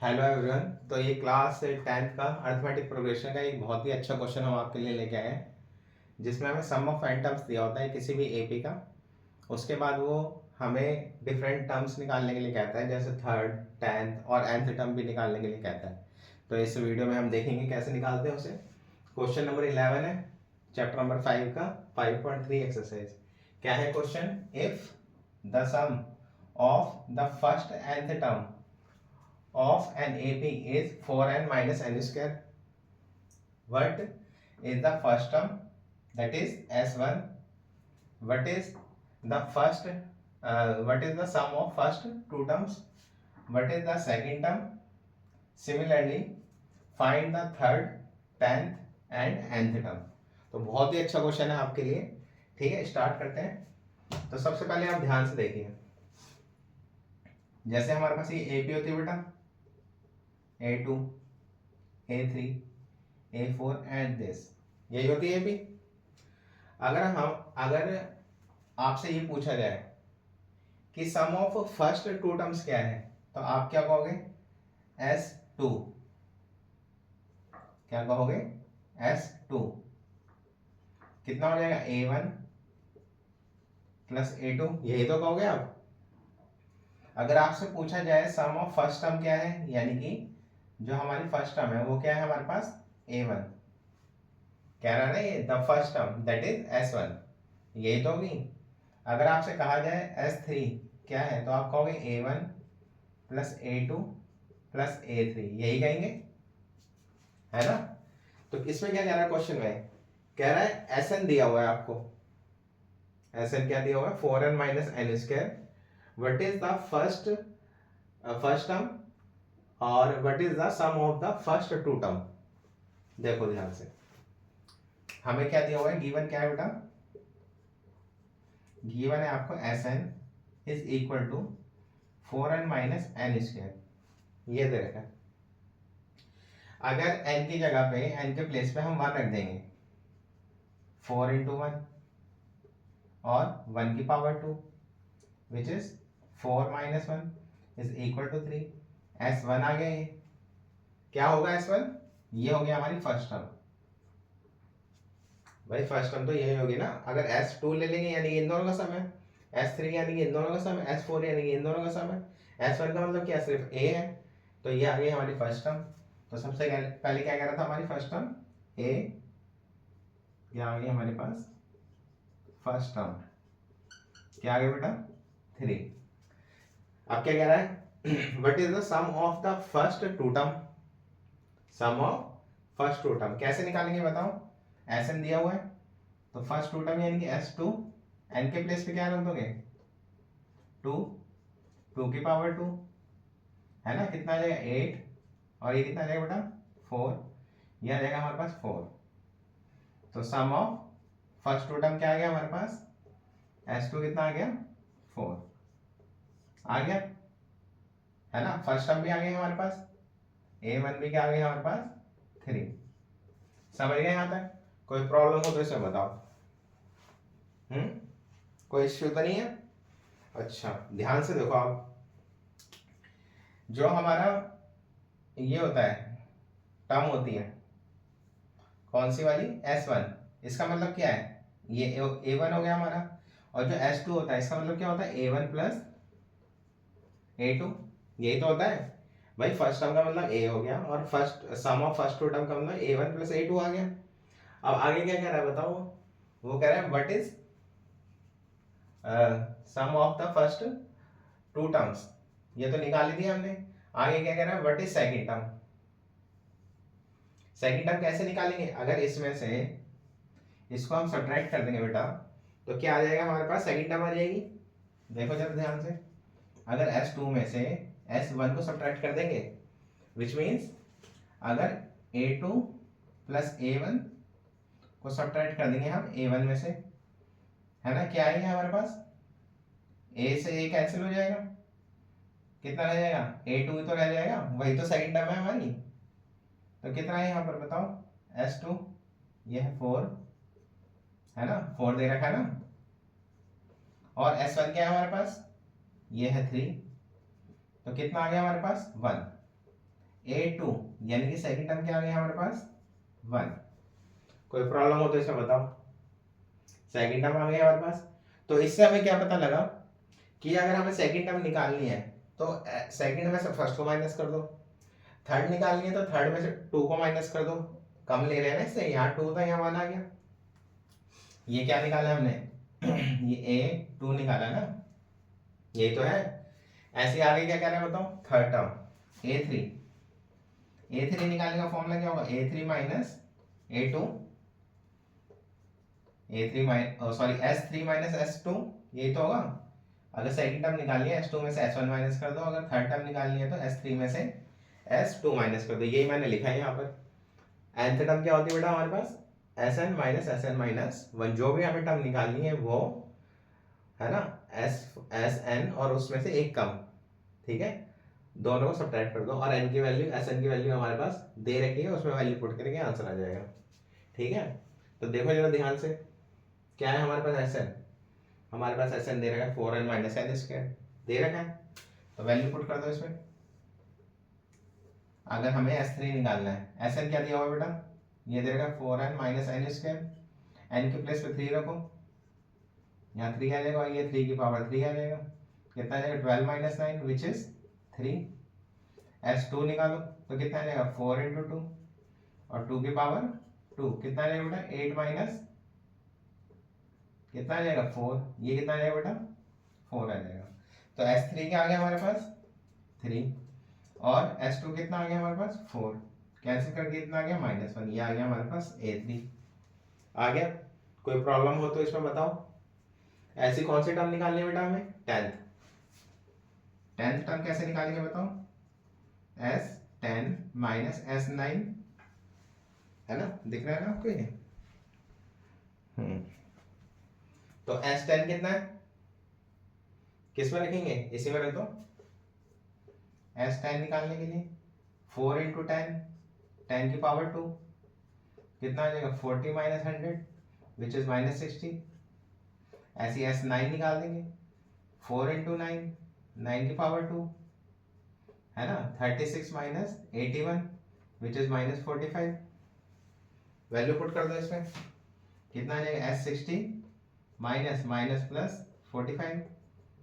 Hello everyone. तो ये class 10th का अर्थमेटिक प्रोग्रेशन का एक बहुत ही अच्छा क्वेश्चन हम आपके लिए लेके आए हैं, जिसमें हमें सम ऑफ n टर्म्स दिया होता है किसी भी एपी का। उसके बाद वो हमें डिफरेंट टर्म्स निकालने के लिए कहता है, जैसे थर्ड, टेंथ और nth टर्म भी निकालने के लिए कहता है। तो इस वीडियो में हम देखेंगे कैसे निकालते हैं उसे। क्वेश्चन नंबर 11 है, चैप्टर नंबर 5 का 5.3 एक्सरसाइज। क्या है question? If the sum of the first nth term of an AP is 4n minus n square. What is the first term? That is S1. What is the first? What is the sum of first two terms? What is the second term? Similarly, find the third, tenth and nth term. तो बहुत ही अच्छा question है आपके लिए। ठीक है, start करते हैं। तो सबसे पहले आप ध्यान से देखिए, जैसे हमारे पास ये एपी होती है बेटा, A2, A3, A4 and this, यही होती है भी। अगर आपसे ये पूछा जाए कि सम ऑफ फर्स्ट टू टर्म्स क्या है, तो आप क्या कहोगे? S2। क्या कहोगे? S2। कितना हो जाएगा? A1 प्लस A2, यही तो कहोगे आप। अगर आपसे पूछा जाए सम ऑफ फर्स्ट टर्म क्या है, यानी कि जो हमारी फर्स्ट टर्म है वो क्या है हमारे पास? A1। कह रहा है ना ये the first term that is S1, यही तो होगी। अगर आपसे कहा जाए S3 क्या है, तो आप कहोगे A1 plus A2 plus A3, यही कहेंगे, है ना। तो इसमें क्या कह रहा है क्वेश्चन में? कह रहा है Sn दिया हुआ है आपको। Sn क्या दिया हुआ है? 4n minus n square. What is the first term और what is the sum of the first two term. देखो ध्यान से, हमें क्या दिया हुआ है? गिवन क्या है बेटा? गिवन है आपको Sn is equal to 4n minus n square, ये दे रखा है। अगर n की जगह पे, n के प्लेस पे हम 1 रख देंगे, 4 इंटू 1 और 1 की power 2 which is 4 minus 1 is equal to 3। S1 आ गया। ये क्या होगा? S1 ये हो गया हमारी फर्स्ट टर्म। भाई फर्स्ट टर्म तो यही होगी ना। अगर S2 ले लेंगे यानी कि इन दोनों का सम है, S3 यानी कि इन दोनों का सम है, S4 यानी कि इन दोनों का सम है, S1 का मतलब क्या? सिर्फ A है। तो ये आ गई हमारी फर्स्ट टर्म। तो सबसे पहले क्या कह रहा था? हमारी फर्स्ट टर्म A, क्या आ गई हमारे पास? फर्स्ट टर्म क्या आ गया बेटा? 3। अब क्या कह रहा है? What is the sum of the first two term. Sum of first two term कैसे निकालेंगे बताओ? Sn दिया हुआ है, तो फर्स्ट टू टर्म यानी कि S2, n के प्लेस पे क्या रख दोगे? 2, 2 की पावर 2, है ना। कितना आ जाएगा? 8 और ये कितना आ जाएगा बेटा? 4। ये आ जाएगा हमारे पास 4। तो सम ऑफ फर्स्ट टू टर्म क्या आ गया हमारे पास? S2 कितना आ गया? 4 आ गया, है ना। फर्स्ट टर्म भी आ गई हमारे पास, A1 भी क्या आ गई हमारे पास? 3। समझ गए यहाँ तक? कोई प्रॉब्लम हो तो इसे बताओ। कोई इश्यू तो नहीं है? अच्छा ध्यान से देखो आप, जो हमारा ये होता है टर्म होती है, कौन सी वाली? S1, इसका मतलब क्या है? ये A1 हो गया हमारा। और जो S2 होता है इसका मतलब क्या होता है? A1 प्लस A2, यही तो होता है भाई। फर्स्ट टर्म का मतलब A हो गया और first sum of first two term का मतलब A1 प्लस A2 आ गया। अब आगे क्या कह रहा है बताओ? वो कह रहा है what is sum of the first two terms, ये तो निकाल ही दिया हमने। आगे क्या कह रहा है? What is second term. Second term कैसे निकालेंगे? अगर इसमें से इसको हम सब्ट्रैक्ट कर देंगे बेटा, तो क्या आ जाएगा हमारे पास? सेकंड टर्म आ जाएगी। देखो जरा ध्यान से, अगर S2 में से S1 को सब्ट्रैक्ट कर देंगे, विच मीन्स अगर A2 प्लस A1 को सब्ट्रैक्ट कर देंगे हम A1 में से, है ना, क्या आएगा हमारे पास? A से A कैंसिल हो जाएगा, कितना रह जाएगा? A2 तो रह जाएगा, वही तो सेकंड टर्म है हमारी। तो कितना है यहाँ पर बताओ? S2 ये है 4, है ना, 4 दे रखा है ना। और S1 क्या है हमारे पास? ये है 3, तो कितना आ गया हमारे पास? 1। A2 यानी कि सेकंड टर्म क्या आ गया हमारे पास 1। कोई प्रॉब्लम हो तो इसमें बताओ। सेकंड टर्म आ गया हमारे पास। तो इससे हमें क्या पता लगा कि अगर हमें सेकंड टर्म निकालनी है तो सेकंड में से फर्स्ट को माइनस कर दो, थर्ड निकालनी है तो थर्ड में से 2 को माइनस कर दो। कम ले रहे हैं ना इससे, यहाँ 2 था यहाँ 1 आ गया। ये क्या निकाला हमने ये A2 निकाला ना, यही तो है। ऐसे आगे क्या कह रहे हैं बताओ, थर्ड टर्म A3। A3 निकालने का फॉर्मूला क्या होगा, A3 minus A2, A3 sorry S3 minus S2, यही तो होगा। अगर सेकंड टर्म निकालनी है S2 में से S1 माइनस कर दो, अगर थर्ड टर्म निकालनी है तो S3 में से S2 माइनस कर दो। यही मैंने लिखा है यहाँ पर। nth टर्म क्या होती है बेटा हमारे पास, Sn माइनस Sn माइनस 1। जो भी हमें टर्म निकालनी है वो है ना Sn और उसमें से एक कम, ठीक है, दोनों को सब्ट्रैक्ट कर दो और n की वैल्यू Sn की वैल्यू हमारे पास दे रखी है, उसमें वैल्यू पुट करके आंसर आ जाएगा। ठीक है, तो देखो जरा ध्यान से, क्या है हमारे पास Sn, हमारे पास Sn दे रखा है 4n माइनस n स्क्वायर दे रखा है, तो वैल्यू पुट कर दो इसमें। अगर हमें S3 निकालना है, Sn क्या दिया हुआ बेटा, ये दे रखा है 4n minus n square, n के प्लेस पे 3 रखो, यहाँ 3 आ जाएगा और ये 3 की पावर 3 आ जाएगा, कितना आ जाएगा 12 माइनस 9 विच इज 3। S2 निकालो तो कितना आ जाएगा 4 इंटू 2 और 2 की पावर 2, कितना आ जाएगा बेटा 8 माइनस कितना आ जाएगा 4, ये कितना आ जाएगा बेटा 4 आ जाएगा। तो S3 क्या आ गया हमारे पास 3 और S2 कितना आ गया हमारे पास 4, कैंसिल करके कितना आ गया -1, ये आ गया हमारे पास A3 आ गया। कोई प्रॉब्लम हो तो इसमें बताओ। ऐसी कौन सी टर्म निकालनी है बेटा हमें, टेंथ टर्म कैसे निकालेंगे बताओ, S10 माइनस S9, है ना, दिख रहा है ना आपको ये। तो S10 कितना है, किस में रखेंगे, इसी में रख दो। S10 निकालने के लिए 4 इंटू 10, 10 की पावर 2, कितना आ जाएगा 40 माइनस 100 विच इज -60। ऐसी S9 निकाल देंगे 4 इंटू 9, 9 की पावर 2, है ना, 36 minus 81 which is -45। Value put कर दो इसमें, कितना आ जाएगा S60 माइनस माइनस प्लस 45,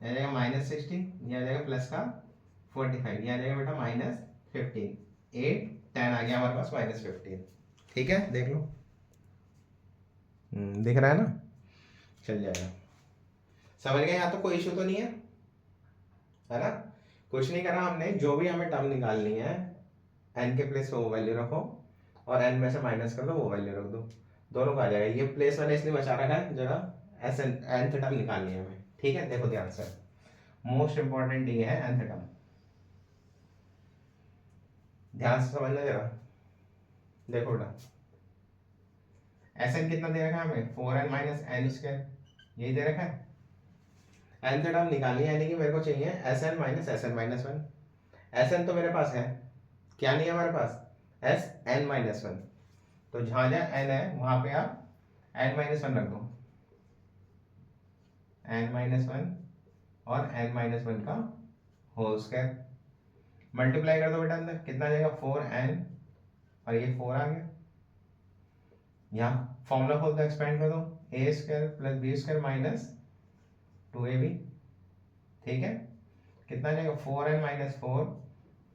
आ जाएगा -60, ये आ जाएगा प्लस का 45, ये आ जाएगा बेटा -15, 8 10 आ गया हमारे पास -15। ठीक है, देख लो, दिख रहा है ना, चल जाएगा। समझ गए, यहाँ तो कोई इशू तो नहीं है ना, कुछ नहीं करना हमने, जो भी हमें टर्म निकालनी है n के प्लेस पे वो वैल्यू रखो और n में से माइनस कर दो, वो वैल्यू रख दो, दोनों का आ जाएगा। ये प्लेस मैंने इसलिए बचा रखा है जगह nth टर्म निकालनी है हमें। ठीक है, देखो ध्यान से, मोस्ट इंपॉर्टेंट ये है nth टर्म, ध्यान से समझना जरा। देखो बेटा Sn कितना दे रखा है हमें 4n माइनस n स्क्वायर, यही दे रखा है। nth टर्म निकालनी है यानी कि मेरे को चाहिए Sn minus Sn minus 1। Sn तो मेरे पास है, क्या नहीं है हमारे पास Sn माइनस 1, तो जहां जहां n है वहां पे आप n माइनस 1 रख दो, n माइनस 1 और n माइनस 1 का होल स्क्वायर, मल्टीप्लाई कर दो बेटा, अंदर कितना आ जाएगा 4n और ये 4 आ गया, यहाँ फॉर्मूला खोल दो, एक्सपेंड कर दो, a square plus b square minus 2ab, ठीक है, कितना आ जाएगा 4n माइनस 4,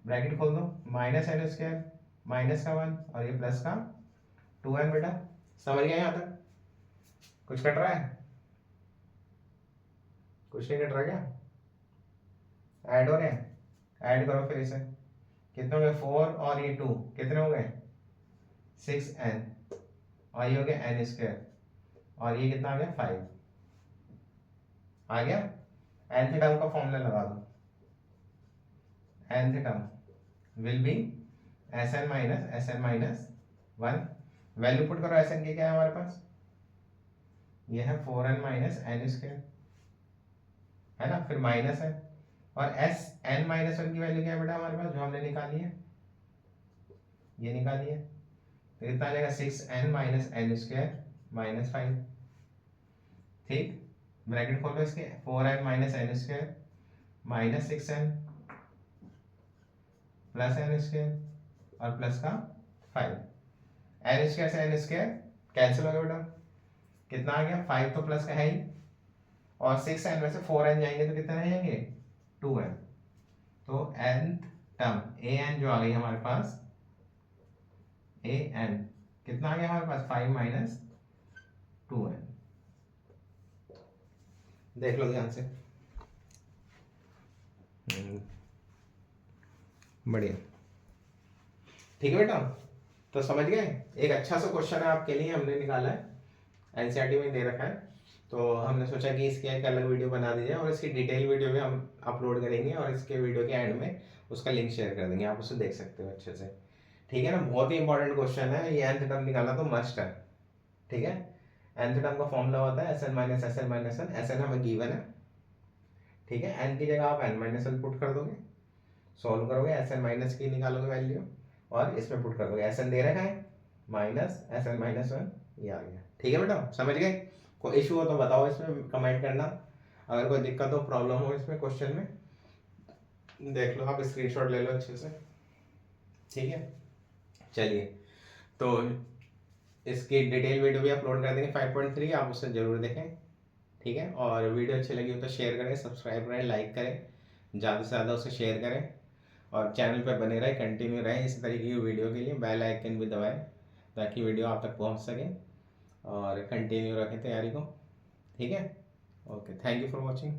ब्रैकेट खोल दो, माइनस n स्क्वायर माइनस का 1 और ये प्लस का 2n। बेटा समझ गए यहाँ तक, कुछ कट रहा है, कुछ नहीं कट रहा क्या, ऐड हो रहे हैं, ऐड करो फिर इसे, कितने हो गए 4 और ये 2 कितने हो गए 6n और ये हो गया n स्क्वायर और ये कितना आ गया 5 आ गया। nth टर्म का फॉर्मूला लगा दो, nth term will be Sn minus 1, value put करो Sn की, क्या है हमारे पास, ये है 4n माइनस n स्क्वायर, है ना, फिर माइनस है और Sn माइनस 1 की वैल्यू क्या है बेटा हमारे पास, जो हमने निकाली है, ये निकाली है, तो कितना आ जाएगा 6n minus n square minus 5, ठीक, ब्रैकेट खोलो इसके, 4n minus n square minus 6n plus n square, और प्लस का 5, एन स्क्वायर से एन स्क्वायर कैंसिल हो गया बेटा, कितना आ गया 5 तो प्लस का है ही, और 6n में से 4n जाएंगे तो कितने रहेंगे 2n, तो n टर्म an जो आ गई हमारे पास, an कितना आ गया हमारे पास 5 माइनस 2n, देख लो ध्यान से। बढ़िया, ठीक है बेटा, तो समझ गए। एक अच्छा सा क्वेश्चन है आपके लिए, हमने निकाला है, एनसीईआरटी में दे रखा है, तो हमने सोचा कि इसकी एक अलग वीडियो बना दी जाए और इसकी डिटेल वीडियो भी हम अपलोड करेंगे और इसके वीडियो के एंड में उसका लिंक शेयर कर देंगे, आप उसे देख सकते हो अच्छे से, ठीक है ना। बहुत ही इंपॉर्टेंट क्वेश्चन है ये, nth टर्म निकालना तो मस्ट है, ठीक है। nth टर्म का फॉर्मूला होता है Sn minus Sn minus n, Sn हमें गिवन है, ठीक है। n की जगह आप n माइनस n पुट कर दोगे, सॉल्व करोगे, Sn माइनस की निकालोगे वैल्यू और इसमें पुट कर दोगे, Sn दे रखा है माइनस Sn माइनस 1, ये आ गया, ठीक है बेटा, समझ गए। कोई इशू हो तो बताओ, इसमें कमेंट करना, अगर कोई दिक्कत हो प्रॉब्लम हो इसमें क्वेश्चन में, देख लो आप स्क्रीनशॉट ले लो अच्छे से, ठीक है। चलिए, तो इसकी डिटेल वीडियो भी अपलोड कर देंगे 5.3, आप उसे जरूर देखें, ठीक है। और वीडियो अच्छी लगी हो तो शेयर करें, सब्सक्राइब करें, लाइक करें, ज़्यादा से ज़्यादा उसे शेयर करें, और चैनल पर बने रहे, कंटिन्यू रहें इसी तरीके की वीडियो के लिए, बेल आइकन भी दबाएं ताकि वीडियो आप तक पहुंच सके, और कंटिन्यू रखें तैयारी को, ठीक है। Okay, thank you for watching.